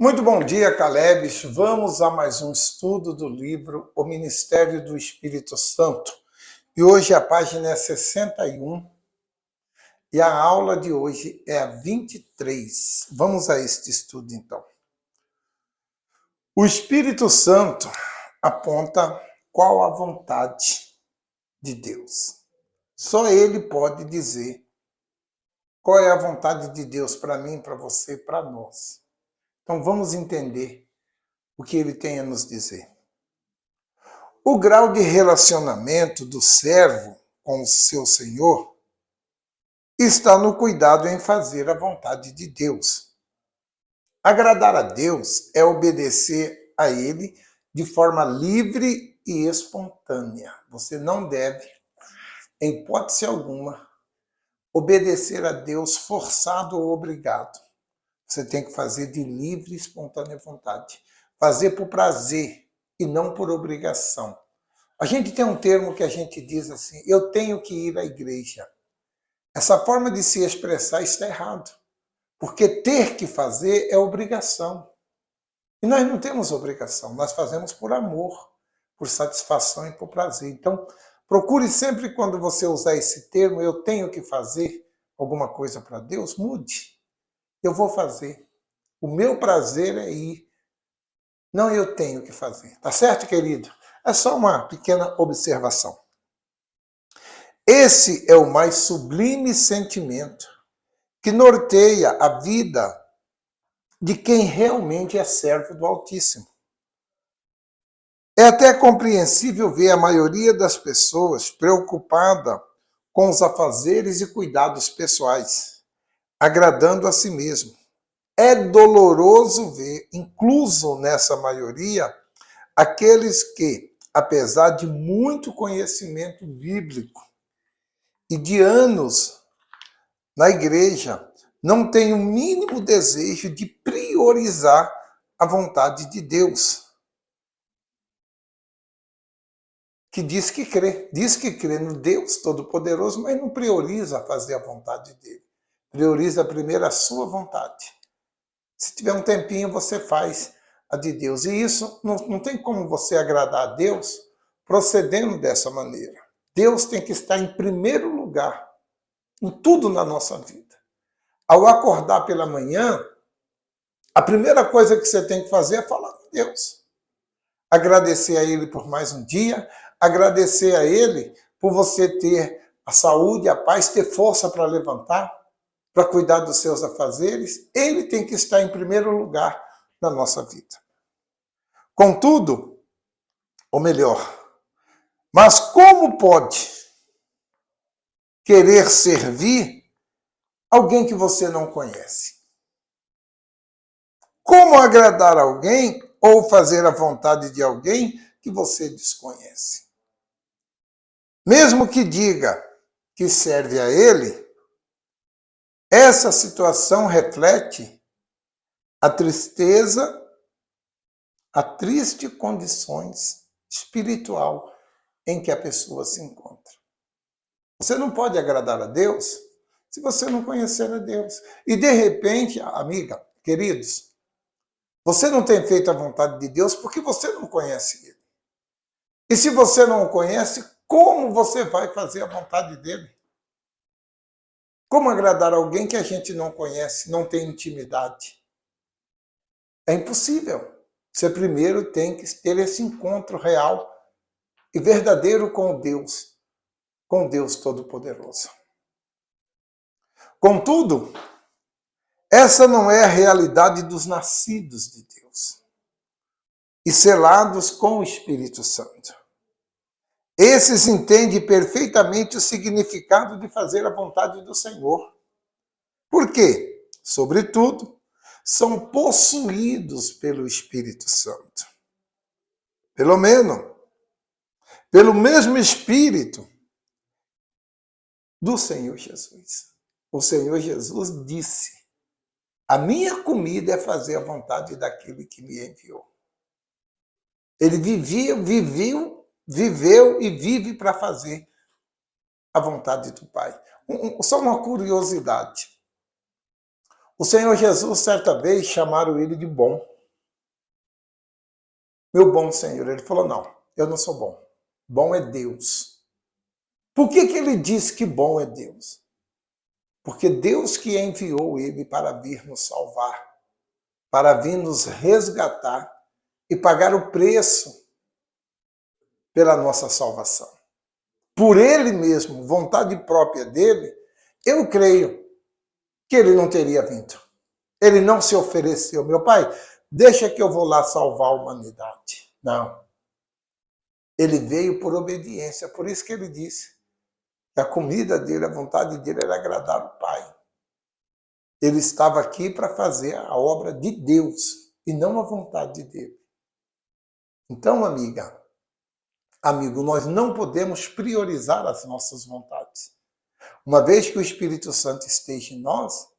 Muito bom dia, Caleb. Vamos a mais um estudo do livro O Ministério do Espírito Santo. E hoje a página é 61 e a aula de hoje é a 23. Vamos a este estudo então. O Espírito Santo aponta qual a vontade de Deus. Só ele pode dizer qual é a vontade de Deus para mim, para você, para nós. Então vamos entender o que ele tem a nos dizer. O grau de relacionamento do servo com o seu Senhor está no cuidado em fazer a vontade de Deus. Agradar a Deus é obedecer a Ele de forma livre e espontânea. Você não deve, em hipótese alguma, obedecer a Deus forçado ou obrigado. Você tem que fazer de livre e espontânea vontade. Fazer por prazer e não por obrigação. A gente tem um termo que a gente diz assim, eu tenho que ir à igreja. Essa forma de se expressar está errado. Porque ter que fazer é obrigação. E nós não temos obrigação, nós fazemos por amor, por satisfação e por prazer. Então, procure sempre quando você usar esse termo, eu tenho que fazer alguma coisa para Deus, mude. Eu vou fazer. O meu prazer é ir. Não eu tenho que fazer. Tá certo, querido? É só uma pequena observação. Esse é o mais sublime sentimento que norteia a vida de quem realmente é servo do Altíssimo. É até compreensível ver a maioria das pessoas preocupada com os afazeres e cuidados pessoais, agradando a si mesmo. É doloroso ver, incluso nessa maioria, aqueles que, apesar de muito conhecimento bíblico e de anos na igreja, não têm o mínimo desejo de priorizar a vontade de Deus, que diz que crê no Deus Todo-Poderoso, mas não prioriza fazer a vontade dele. Prioriza primeiro a sua vontade. Se tiver um tempinho, você faz a de Deus. E isso não tem como você agradar a Deus procedendo dessa maneira. Deus tem que estar em primeiro lugar em tudo na nossa vida. Ao acordar pela manhã, a primeira coisa que você tem que fazer é falar com Deus. Agradecer a Ele por mais um dia, agradecer a Ele por você ter a saúde, a paz, ter força para levantar, para cuidar dos seus afazeres. Ele tem que estar em primeiro lugar na nossa vida. Contudo, ou melhor, mas como pode querer servir alguém que você não conhece? Como agradar alguém ou fazer a vontade de alguém que você desconhece? Mesmo que diga que serve a ele, essa situação reflete a tristeza, a triste condições espiritual em que a pessoa se encontra. Você não pode agradar a Deus se você não conhecer a Deus. E de repente, amiga, queridos, você não tem feito a vontade de Deus porque você não conhece Ele. E se você não o conhece, como você vai fazer a vontade dele? Como agradar alguém que a gente não conhece, não tem intimidade? É impossível. Você primeiro tem que ter esse encontro real e verdadeiro com Deus Todo-Poderoso. Contudo, essa não é a realidade dos nascidos de Deus e selados com o Espírito Santo. Esses entendem perfeitamente o significado de fazer a vontade do Senhor. Por quê? Sobretudo, são possuídos pelo Espírito Santo. Pelo mesmo Espírito do Senhor Jesus. O Senhor Jesus disse: a minha comida é fazer a vontade daquele que me enviou. Ele viveu e vive para fazer a vontade do Pai. Só uma curiosidade. O Senhor Jesus, certa vez, chamaram ele de bom. meu bom Senhor. Ele falou, não, eu não sou bom. Bom é Deus. Por que ele disse que bom é Deus? Porque Deus que enviou ele para vir nos salvar, para vir nos resgatar e pagar o preço pela nossa salvação. Por ele mesmo, vontade própria dele, eu creio que ele não teria vindo. Ele não se ofereceu. Meu pai, deixa que eu vou lá salvar a humanidade. Não. Ele veio por obediência. Por isso que ele disse que a comida dele, a vontade dele era agradar o Pai. Ele estava aqui para fazer a obra de Deus e não a vontade dele. Então, amigo, nós não podemos priorizar as nossas vontades. Uma vez que o Espírito Santo esteja em nós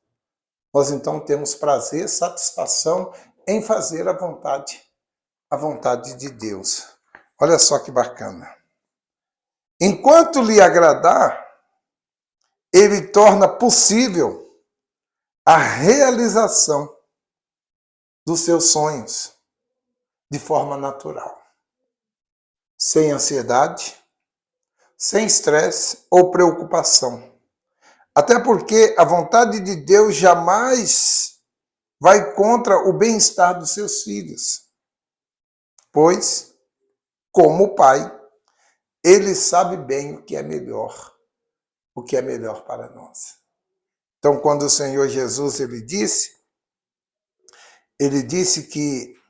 então temos prazer, satisfação em fazer a vontade de Deus. Olha só que bacana. Enquanto lhe agradar, ele torna possível a realização dos seus sonhos de forma natural, sem ansiedade, sem estresse ou preocupação. Até porque a vontade de Deus jamais vai contra o bem-estar dos seus filhos. Pois, como pai, ele sabe bem o que é melhor para nós. Então, quando o Senhor Jesus ele disse que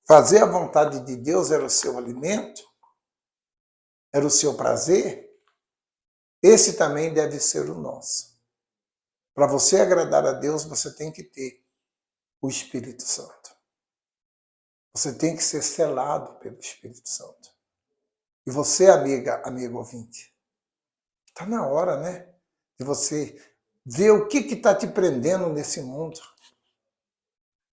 fazer a vontade de Deus era o seu alimento, era o seu prazer, esse também deve ser o nosso. Para você agradar a Deus, você tem que ter o Espírito Santo. Você tem que ser selado pelo Espírito Santo. E você, amigo ouvinte, está na hora, né? De você ver o que está te prendendo nesse mundo.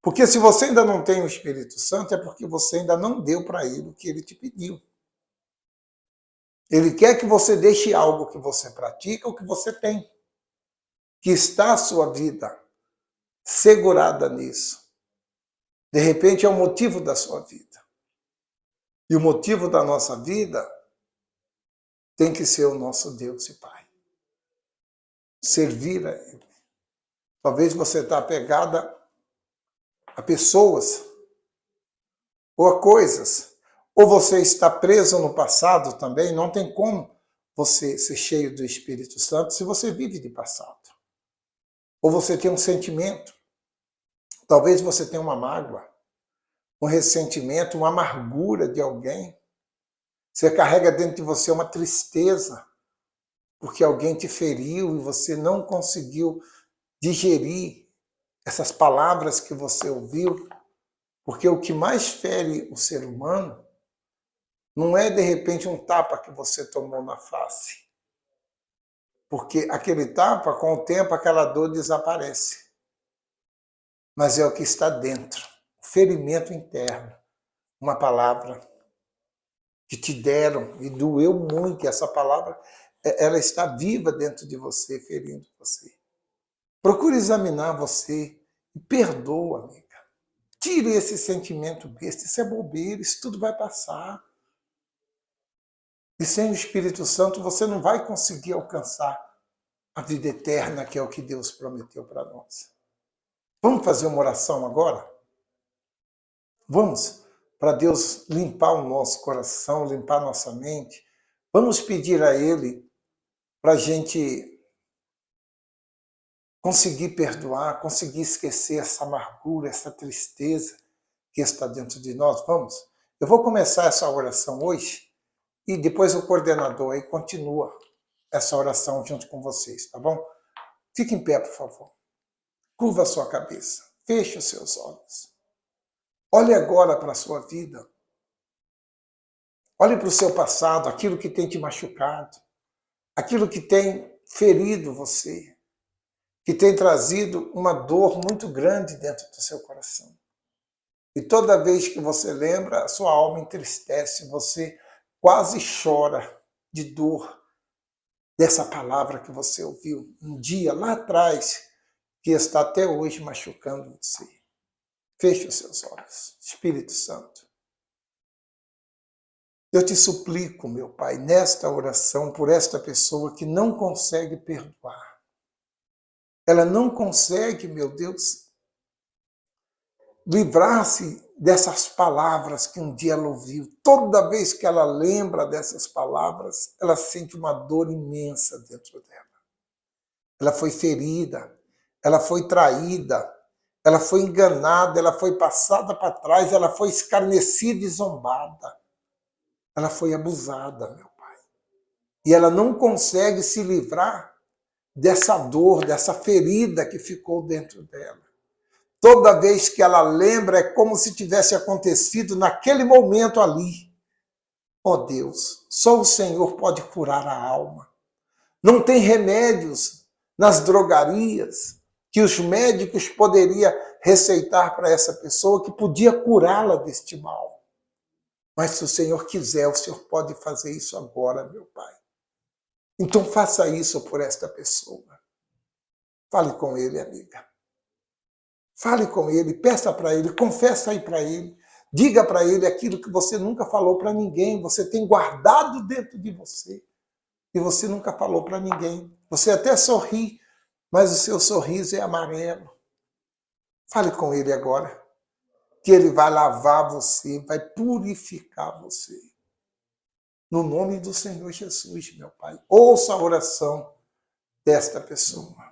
Porque se você ainda não tem o Espírito Santo, é porque você ainda não deu para ele o que ele te pediu. Ele quer que você deixe algo que você pratica, o que você tem. Que está a sua vida segurada nisso. De repente é o motivo da sua vida. E o motivo da nossa vida tem que ser o nosso Deus e Pai. Servir a Ele. Talvez você está apegada a pessoas ou a coisas. Ou você está preso no passado também. Não tem como você ser cheio do Espírito Santo se você vive de passado. Ou você tem um sentimento. Talvez você tenha uma mágoa, um ressentimento, uma amargura de alguém. Você carrega dentro de você uma tristeza, porque alguém te feriu e você não conseguiu digerir essas palavras que você ouviu. Porque o que mais fere o ser humano não é, de repente, um tapa que você tomou na face. Porque aquele tapa, com o tempo, aquela dor desaparece. Mas é o que está dentro, o ferimento interno, uma palavra que te deram e doeu muito, e essa palavra ela está viva dentro de você, ferindo você. Procure examinar você e perdoa, amiga. Tire esse sentimento besta, isso é bobeira, isso tudo vai passar. E sem o Espírito Santo você não vai conseguir alcançar a vida eterna, que é o que Deus prometeu para nós. Vamos fazer uma oração agora? Vamos, para Deus limpar o nosso coração, limpar a nossa mente. Vamos pedir a Ele para a gente conseguir perdoar, conseguir esquecer essa amargura, essa tristeza que está dentro de nós. Vamos? Eu vou começar essa oração hoje e depois o coordenador aí continua essa oração junto com vocês, tá bom? Fique em pé, por favor. Curva a sua cabeça. Feche os seus olhos. Olhe agora para a sua vida. Olhe para o seu passado, aquilo que tem te machucado, aquilo que tem ferido você, que tem trazido uma dor muito grande dentro do seu coração. E toda vez que você lembra, a sua alma entristece, você quase chora de dor dessa palavra que você ouviu um dia lá atrás, que está até hoje machucando você. Feche os seus olhos. Espírito Santo, Eu te suplico, meu Pai, nesta oração, por esta pessoa que não consegue perdoar. Ela não consegue, meu Deus, livrar-se dessas palavras que um dia ela ouviu. Toda vez que ela lembra dessas palavras, ela sente uma dor imensa dentro dela. Ela foi ferida, ela foi traída, ela foi enganada, ela foi passada para trás, ela foi escarnecida e zombada. Ela foi abusada, meu Pai. E ela não consegue se livrar dessa dor, dessa ferida que ficou dentro dela. Toda vez que ela lembra, é como se tivesse acontecido naquele momento ali. Oh Deus, só o Senhor pode curar a alma. Não tem remédios nas drogarias que os médicos poderiam receitar para essa pessoa que podia curá-la deste mal. Mas se o Senhor quiser, o Senhor pode fazer isso agora, meu Pai. Então faça isso por esta pessoa. Fale com ele, amiga. Fale com ele, peça para ele, confessa aí para ele. Diga para ele aquilo que você nunca falou para ninguém, você tem guardado dentro de você. E você nunca falou para ninguém. Você até sorri, mas o seu sorriso é amarelo. Fale com ele agora, que ele vai lavar você, vai purificar você. No nome do Senhor Jesus, meu Pai, ouça a oração desta pessoa.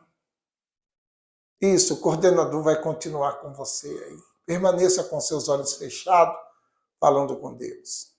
Isso, o coordenador vai continuar com você aí. Permaneça com seus olhos fechados, falando com Deus.